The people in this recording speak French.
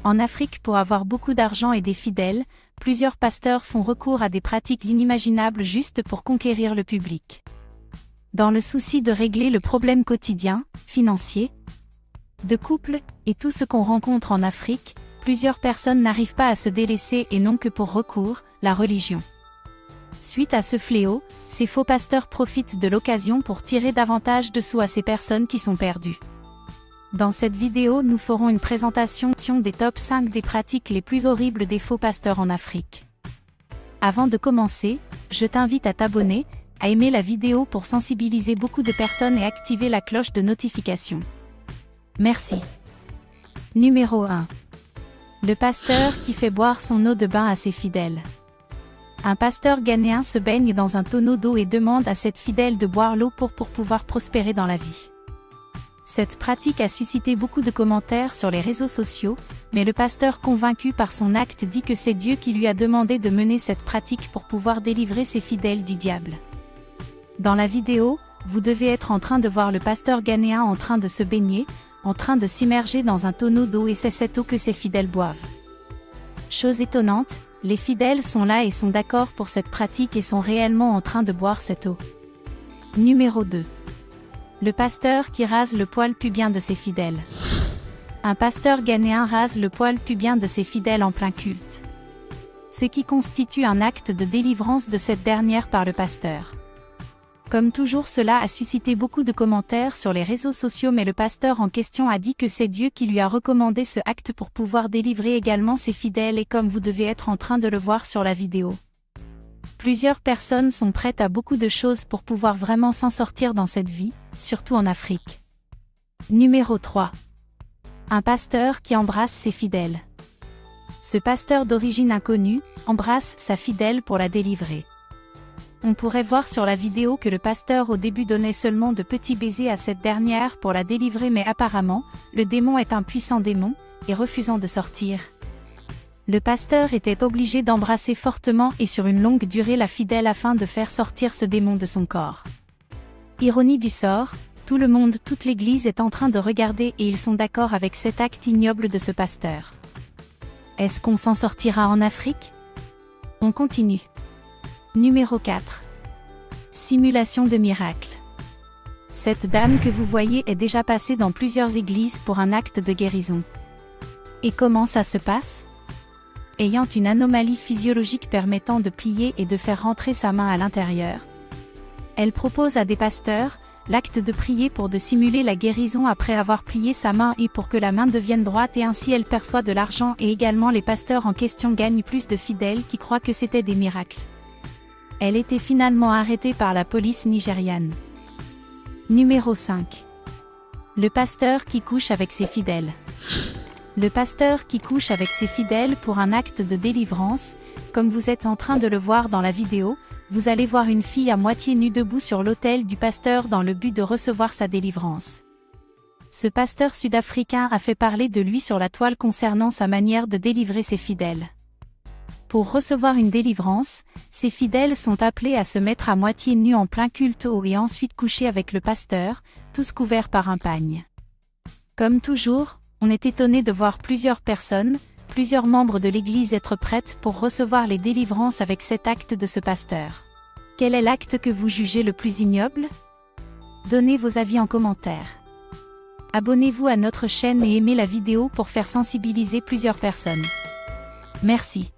En Afrique, pour avoir beaucoup d'argent et des fidèles, plusieurs pasteurs font recours à des pratiques inimaginables juste pour conquérir le public. Dans le souci de régler le problème quotidien, financier, de couple, et tout ce qu'on rencontre en Afrique, plusieurs personnes n'arrivent pas à se délaisser et n'ont que pour recours, la religion. Suite à ce fléau, ces faux pasteurs profitent de l'occasion pour tirer davantage de sous à ces personnes qui sont perdues. Dans cette vidéo, nous ferons une présentation des top 5 des pratiques les plus horribles des faux pasteurs en Afrique. Avant de commencer, je t'invite à t'abonner, à aimer la vidéo pour sensibiliser beaucoup de personnes et activer la cloche de notification. Merci. Numéro 1. Le pasteur qui fait boire son eau de bain à ses fidèles. Un pasteur ghanéen se baigne dans un tonneau d'eau et demande à cette fidèle de boire l'eau pour pouvoir prospérer dans la vie. Cette pratique a suscité beaucoup de commentaires sur les réseaux sociaux, mais le pasteur convaincu par son acte dit que c'est Dieu qui lui a demandé de mener cette pratique pour pouvoir délivrer ses fidèles du diable. Dans la vidéo, vous devez être en train de voir le pasteur ghanéen en train de se baigner, en train de s'immerger dans un tonneau d'eau et c'est cette eau que ses fidèles boivent. Chose étonnante, les fidèles sont là et sont d'accord pour cette pratique et sont réellement en train de boire cette eau. Numéro 2. Le pasteur qui rase le poil pubien de ses fidèles. Un pasteur ghanéen rase le poil pubien de ses fidèles en plein culte. Ce qui constitue un acte de délivrance de cette dernière par le pasteur. Comme toujours, cela a suscité beaucoup de commentaires sur les réseaux sociaux, mais le pasteur en question a dit que c'est Dieu qui lui a recommandé ce acte pour pouvoir délivrer également ses fidèles et comme vous devez être en train de le voir sur la vidéo. Plusieurs personnes sont prêtes à beaucoup de choses pour pouvoir vraiment s'en sortir dans cette vie, surtout en Afrique. Numéro 3. Un pasteur qui embrasse ses fidèles. Ce pasteur d'origine inconnue embrasse sa fidèle pour la délivrer. On pourrait voir sur la vidéo que le pasteur au début donnait seulement de petits baisers à cette dernière pour la délivrer, mais apparemment, le démon est un puissant démon, et refusant de sortir. Le pasteur était obligé d'embrasser fortement et sur une longue durée la fidèle afin de faire sortir ce démon de son corps. Ironie du sort, tout le monde, toute l'église est en train de regarder et ils sont d'accord avec cet acte ignoble de ce pasteur. Est-ce qu'on s'en sortira en Afrique? On continue. Numéro 4. Simulation de miracle. Cette dame que vous voyez est déjà passée dans plusieurs églises pour un acte de guérison. Et comment ça se passe? Ayant une anomalie physiologique permettant de plier et de faire rentrer sa main à l'intérieur. Elle propose à des pasteurs l'acte de prier pour de simuler la guérison après avoir plié sa main et pour que la main devienne droite et ainsi elle perçoit de l'argent et également les pasteurs en question gagnent plus de fidèles qui croient que c'était des miracles. Elle était finalement arrêtée par la police nigériane. Numéro 5. Le pasteur qui couche avec ses fidèles. Le pasteur qui couche avec ses fidèles pour un acte de délivrance, comme vous êtes en train de le voir dans la vidéo, vous allez voir une fille à moitié nue debout sur l'autel du pasteur dans le but de recevoir sa délivrance. Ce pasteur sud-africain a fait parler de lui sur la toile concernant sa manière de délivrer ses fidèles. Pour recevoir une délivrance, ses fidèles sont appelés à se mettre à moitié nus en plein culte et ensuite coucher avec le pasteur, tous couverts par un pagne. Comme toujours, on est étonné de voir plusieurs personnes, plusieurs membres de l'église être prêtes pour recevoir les délivrances avec cet acte de ce pasteur. Quel est l'acte que vous jugez le plus ignoble? Donnez vos avis en commentaire. Abonnez-vous à notre chaîne et aimez la vidéo pour faire sensibiliser plusieurs personnes. Merci.